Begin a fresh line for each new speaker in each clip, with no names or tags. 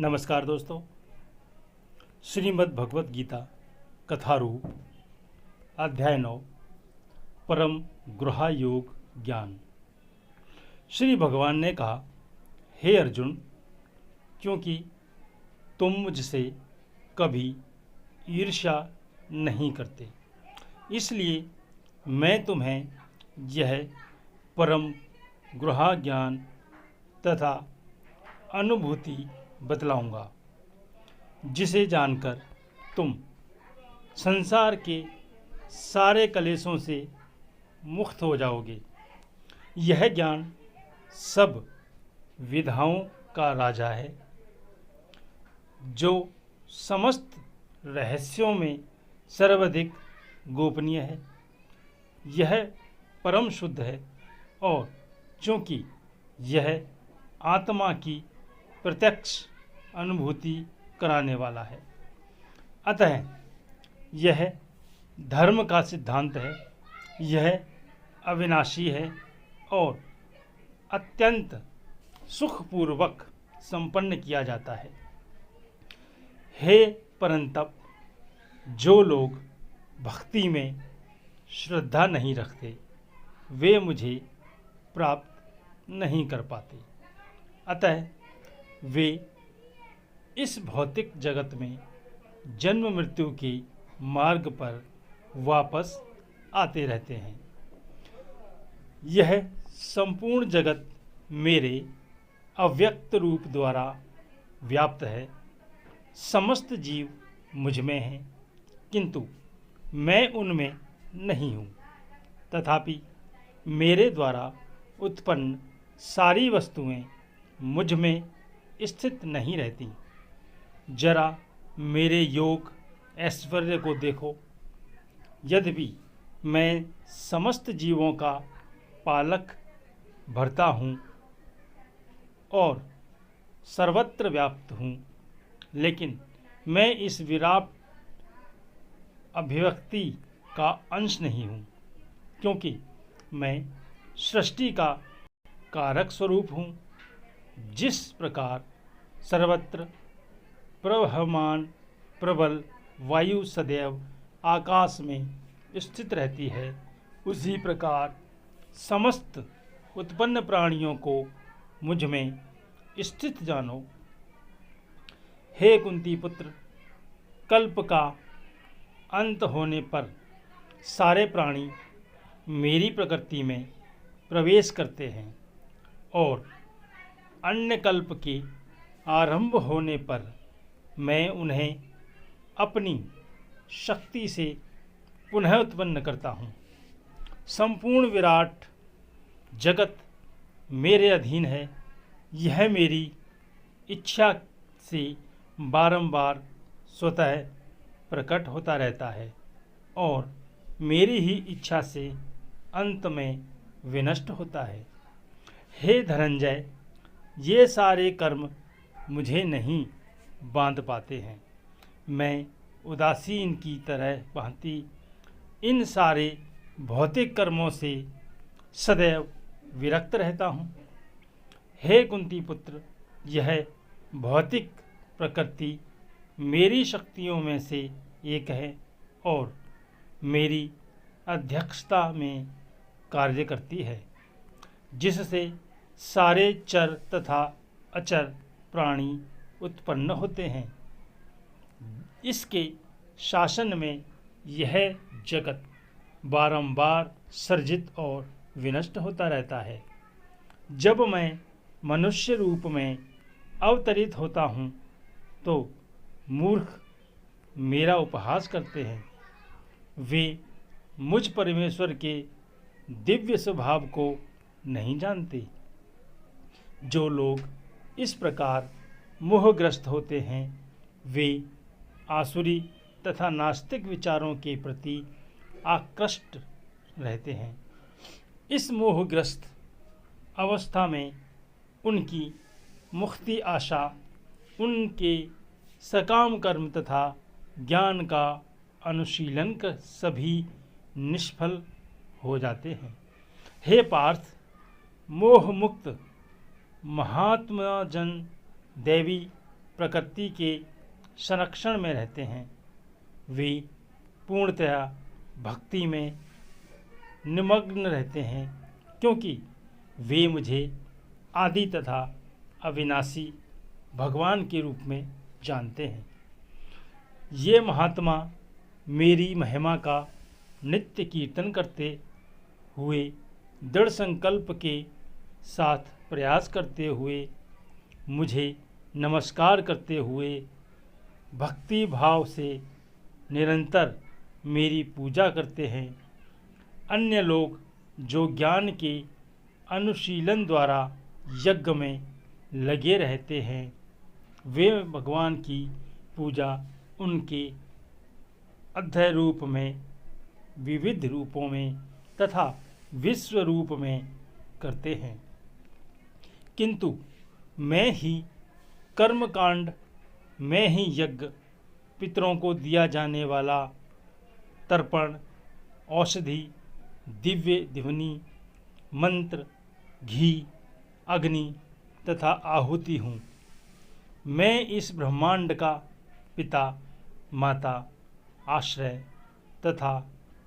नमस्कार दोस्तों। श्रीमद् भगवत गीता कथारूप अध्याय 9 परम गृहा योग ज्ञान। श्री भगवान ने कहा, हे अर्जुन, क्योंकि तुम मुझसे कभी ईर्ष्या नहीं करते, इसलिए मैं तुम्हें यह परम गृहा ज्ञान तथा अनुभूति बतलाऊंगा, जिसे जानकर तुम संसार के सारे कलेशों से मुक्त हो जाओगे। यह ज्ञान सब विधाओं का राजा है, जो समस्त रहस्यों में सर्वाधिक गोपनीय है। यह परम शुद्ध है, और चूँकि यह आत्मा की प्रत्यक्ष अनुभूति कराने वाला है, अतः यह धर्म का सिद्धांत है। यह अविनाशी है और अत्यंत सुखपूर्वक संपन्न किया जाता है। हे परंतप, जो लोग भक्ति में श्रद्धा नहीं रखते, वे मुझे प्राप्त नहीं कर पाते। अतः वे इस भौतिक जगत में जन्म मृत्यु के मार्ग पर वापस आते रहते हैं। यह संपूर्ण जगत मेरे अव्यक्त रूप द्वारा व्याप्त है। समस्त जीव मुझ में हैं, किंतु मैं उनमें नहीं हूँ। तथापि मेरे द्वारा उत्पन्न सारी वस्तुएं मुझ में स्थित नहीं रहती। जरा मेरे योग ऐश्वर्य को देखो। यद्यपि मैं समस्त जीवों का पालक भरता हूँ और सर्वत्र व्याप्त हूँ, लेकिन मैं इस विराट अभिव्यक्ति का अंश नहीं हूँ, क्योंकि मैं सृष्टि का कारक स्वरूप हूँ। जिस प्रकार सर्वत्र प्रवहमान प्रबल वायु सदैव आकाश में स्थित रहती है, उसी प्रकार समस्त उत्पन्न प्राणियों को मुझ में स्थित जानो। हे कुंती पुत्र, कल्प का अंत होने पर सारे प्राणी मेरी प्रकृति में प्रवेश करते हैं, और अन्य कल्प के आरंभ होने पर मैं उन्हें अपनी शक्ति से पुनः उत्पन्न करता हूँ। संपूर्ण विराट जगत मेरे अधीन है। यह मेरी इच्छा से बारंबार स्वतः प्रकट होता रहता है, और मेरी ही इच्छा से अंत में विनष्ट होता है। हे धनंजय, ये सारे कर्म मुझे नहीं बांध पाते हैं। मैं उदासीन की तरह भांति इन सारे भौतिक कर्मों से सदैव विरक्त रहता हूँ। हे कुंती पुत्र, यह भौतिक प्रकृति मेरी शक्तियों में से एक है, और मेरी अध्यक्षता में कार्य करती है, जिससे सारे चर तथा अचर प्राणी उत्पन्न होते हैं। इसके शासन में यह जगत बारंबार सर्जित और विनष्ट होता रहता है। जब मैं मनुष्य रूप में अवतरित होता हूँ, तो मूर्ख मेरा उपहास करते हैं। वे मुझ परमेश्वर के दिव्य स्वभाव को नहीं जानते। जो लोग इस प्रकार मोहग्रस्त होते हैं, वे आसुरी तथा नास्तिक विचारों के प्रति आकृष्ट रहते हैं। इस मोहग्रस्त अवस्था में उनकी मुक्ति आशा उनके सकाम कर्म तथा ज्ञान का अनुशीलन कर सभी निष्फल हो जाते हैं। हे पार्थ, मोह मुक्त महात्मा जन दैवी प्रकृति के संरक्षण में रहते हैं। वे पूर्णतया भक्ति में निमग्न रहते हैं, क्योंकि वे मुझे आदि तथा अविनाशी भगवान के रूप में जानते हैं। ये महात्मा मेरी महिमा का नित्य कीर्तन करते हुए दृढ़ संकल्प के साथ प्रयास करते हुए मुझे नमस्कार करते हुए भक्ति भाव से निरंतर मेरी पूजा करते हैं। अन्य लोग जो ज्ञान के अनुशीलन द्वारा यज्ञ में लगे रहते हैं, वे भगवान की पूजा उनके अध्यय रूप में, विविध रूपों में तथा विश्व रूप में करते हैं। किंतु मैं ही कर्मकांड, मैं ही यज्ञ, पितरों को दिया जाने वाला तर्पण, औषधि, दिव्य ध्वनि, मंत्र, घी, अग्नि तथा आहुति हूँ। मैं इस ब्रह्मांड का पिता, माता, आश्रय तथा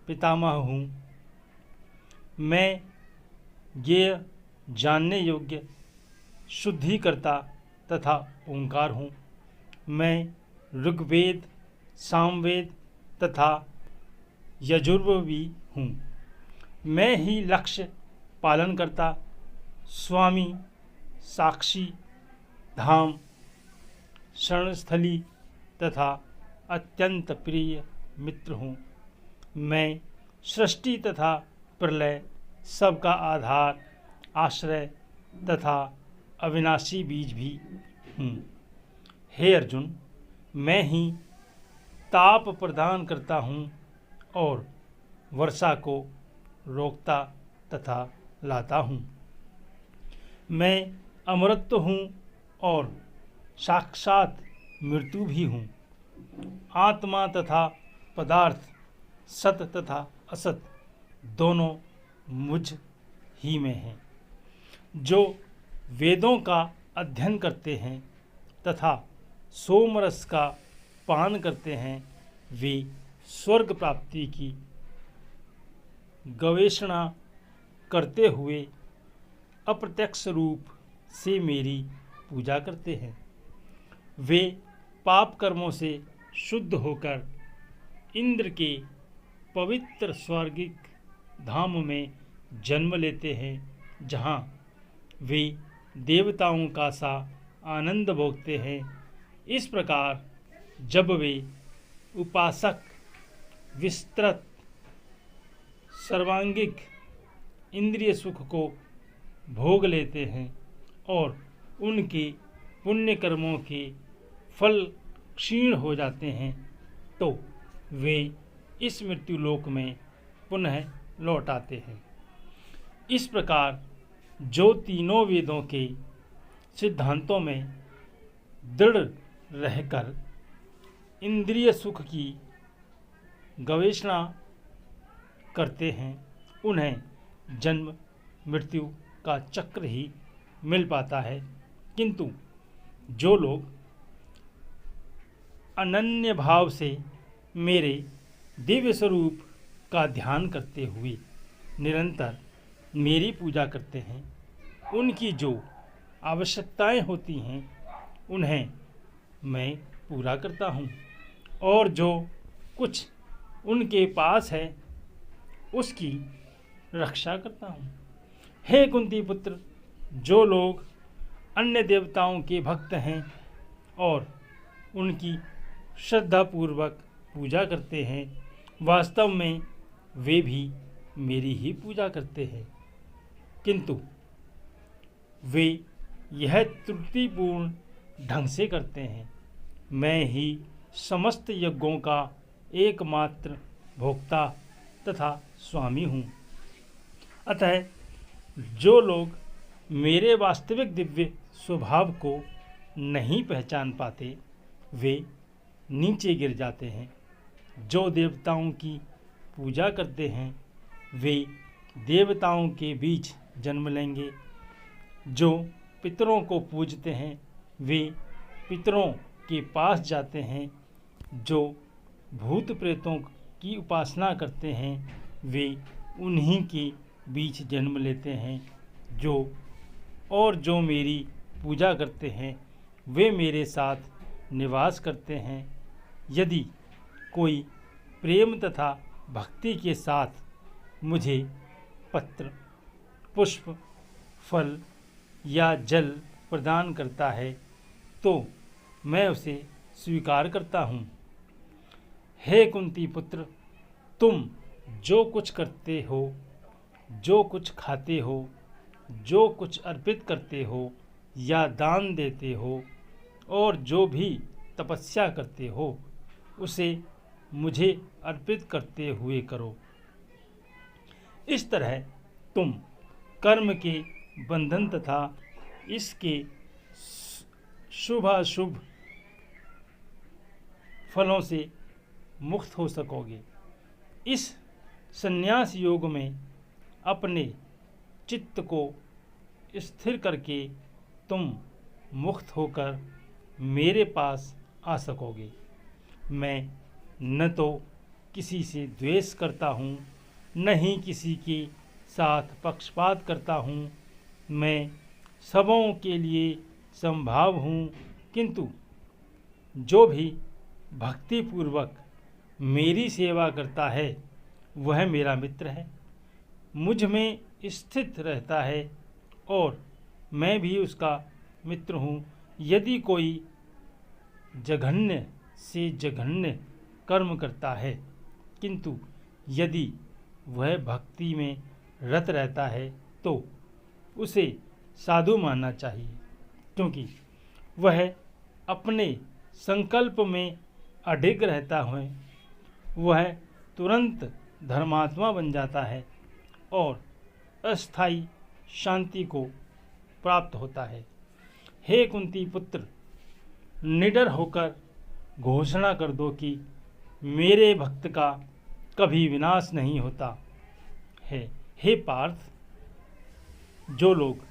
पितामह हूँ। मैं ज्ञेय, जानने योग्य, शुद्धिकर्ता तथा ओंकार हूँ। मैं ऋग्वेद, सामवेद तथा यजुर्वेद हूँ। मैं ही लक्ष्य पालन करता, स्वामी, साक्षी, धाम, शरणस्थली तथा अत्यंत प्रिय मित्र हूँ। मैं सृष्टि तथा प्रलय, सबका आधार, आश्रय तथा अविनाशी बीज भी हूँ। हे अर्जुन, मैं ही ताप प्रदान करता हूँ और वर्षा को रोकता तथा लाता हूँ। मैं अमृत हूँ और साक्षात मृत्यु भी हूँ। आत्मा तथा पदार्थ, सत तथा असत दोनों मुझ ही में हैं। जो वेदों का अध्ययन करते हैं तथा सोमरस का पान करते हैं, वे स्वर्ग प्राप्ति की गवेषणा करते हुए अप्रत्यक्ष रूप से मेरी पूजा करते हैं। वे पाप कर्मों से शुद्ध होकर इंद्र के पवित्र स्वर्गिक धाम में जन्म लेते हैं, जहाँ वे देवताओं का सा आनंद भोगते हैं। इस प्रकार जब वे उपासक विस्तृत सर्वांगिक इंद्रिय सुख को भोग लेते हैं और उनके पुण्य कर्मों के फल क्षीण हो जाते हैं, तो वे इस मृत्युलोक में पुनः लौट आते हैं। इस प्रकार जो तीनों वेदों के सिद्धांतों में दृढ़ रहकर इंद्रिय सुख की गवेषणा करते हैं, उन्हें जन्म मृत्यु का चक्र ही मिल पाता है। किंतु जो लोग अनन्य भाव से मेरे दिव्य स्वरूप का ध्यान करते हुए निरंतर मेरी पूजा करते हैं, उनकी जो आवश्यकताएं होती हैं उन्हें मैं पूरा करता हूँ, और जो कुछ उनके पास है उसकी रक्षा करता हूँ। हे कुंती पुत्र, जो लोग अन्य देवताओं के भक्त हैं और उनकी श्रद्धापूर्वक पूजा करते हैं, वास्तव में वे भी मेरी ही पूजा करते हैं, किंतु वे यह त्रुटिपूर्ण ढंग से करते हैं। मैं ही समस्त यज्ञों का एकमात्र भोक्ता तथा स्वामी हूँ। अतः जो लोग मेरे वास्तविक दिव्य स्वभाव को नहीं पहचान पाते, वे नीचे गिर जाते हैं। जो देवताओं की पूजा करते हैं, वे देवताओं के बीच जन्म लेंगे। जो पितरों को पूजते हैं, वे पितरों के पास जाते हैं, जो भूत प्रेतों की उपासना करते हैं वे उन्हीं के बीच जन्म लेते हैं, जो मेरी पूजा करते हैं वे मेरे साथ निवास करते हैं। यदि कोई प्रेम तथा भक्ति के साथ मुझे पत्र, पुष्प, फल या जल प्रदान करता है तो मैं उसे स्वीकार करता हूँ। हे कुंती पुत्र, तुम जो कुछ करते हो, जो कुछ खाते हो, जो कुछ अर्पित करते हो या दान देते हो और जो भी तपस्या करते हो उसे मुझे अर्पित करते हुए करो। इस तरह तुम कर्म के बंधन तथा इसके शुभाशुभ फलों से मुक्त हो सकोगे। इस संन्यास योग में अपने चित्त को स्थिर करके तुम मुक्त होकर मेरे पास आ सकोगे। मैं न तो किसी से द्वेष करता हूँ, न ही किसी के साथ पक्षपात करता हूँ। मैं सबों के लिए समभाव हूँ, किंतु जो भी भक्तिपूर्वक मेरी सेवा करता है वह मेरा मित्र है, मुझ में स्थित रहता है और मैं भी उसका मित्र हूँ। यदि कोई जघन्य से जघन्य कर्म करता है, किंतु यदि वह भक्ति में रत रहता है तो उसे साधु मानना चाहिए, क्योंकि वह अपने संकल्प में अडिग रहता है। वह तुरंत धर्मात्मा बन जाता है और अस्थाई शांति को प्राप्त होता है। हे कुंती पुत्र, निडर होकर घोषणा कर दो कि मेरे भक्त का कभी विनाश नहीं होता है। हे पार्थ, जो लोग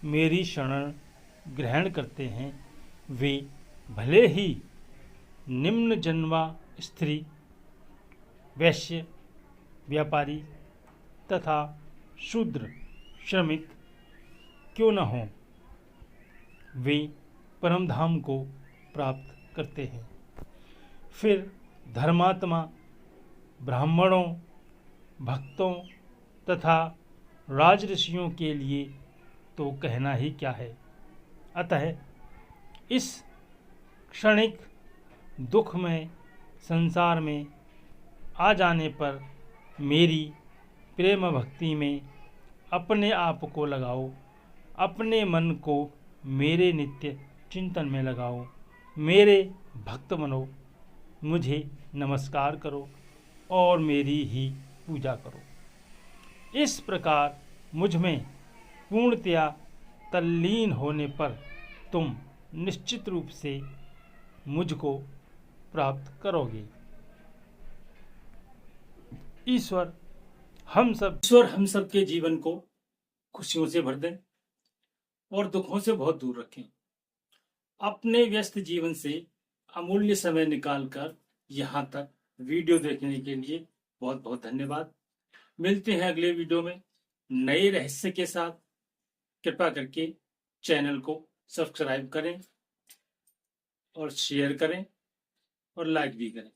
मेरी शरण ग्रहण करते हैं वे भले ही निम्न जन्मा स्त्री, वैश्य, व्यापारी तथा शूद्र श्रमिक क्यों न हों, वे परमधाम को प्राप्त करते हैं। फिर धर्मात्मा ब्राह्मणों, भक्तों तथा राजऋषियों के लिए तो कहना ही क्या है। अतः इस क्षणिक दुखमय संसार में आ जाने पर मेरी प्रेम भक्ति में अपने आप को लगाओ, अपने मन को मेरे नित्य चिंतन में लगाओ, मेरे भक्त बनो, मुझे नमस्कार करो और मेरी ही पूजा करो। इस प्रकार मुझ में पूर्णतया तल्लीन होने पर तुम निश्चित रूप से मुझको प्राप्त करोगे। ईश्वर हम सब के जीवन को खुशियों से भर दें और दुखों से बहुत दूर रखें। अपने व्यस्त जीवन से अमूल्य समय निकालकर यहाँ तक वीडियो देखने के लिए बहुत बहुत धन्यवाद। मिलते हैं अगले वीडियो में नए रहस्य के साथ। कृपा करके चैनल को सब्सक्राइब करें और शेयर करें और लाइक भी करें।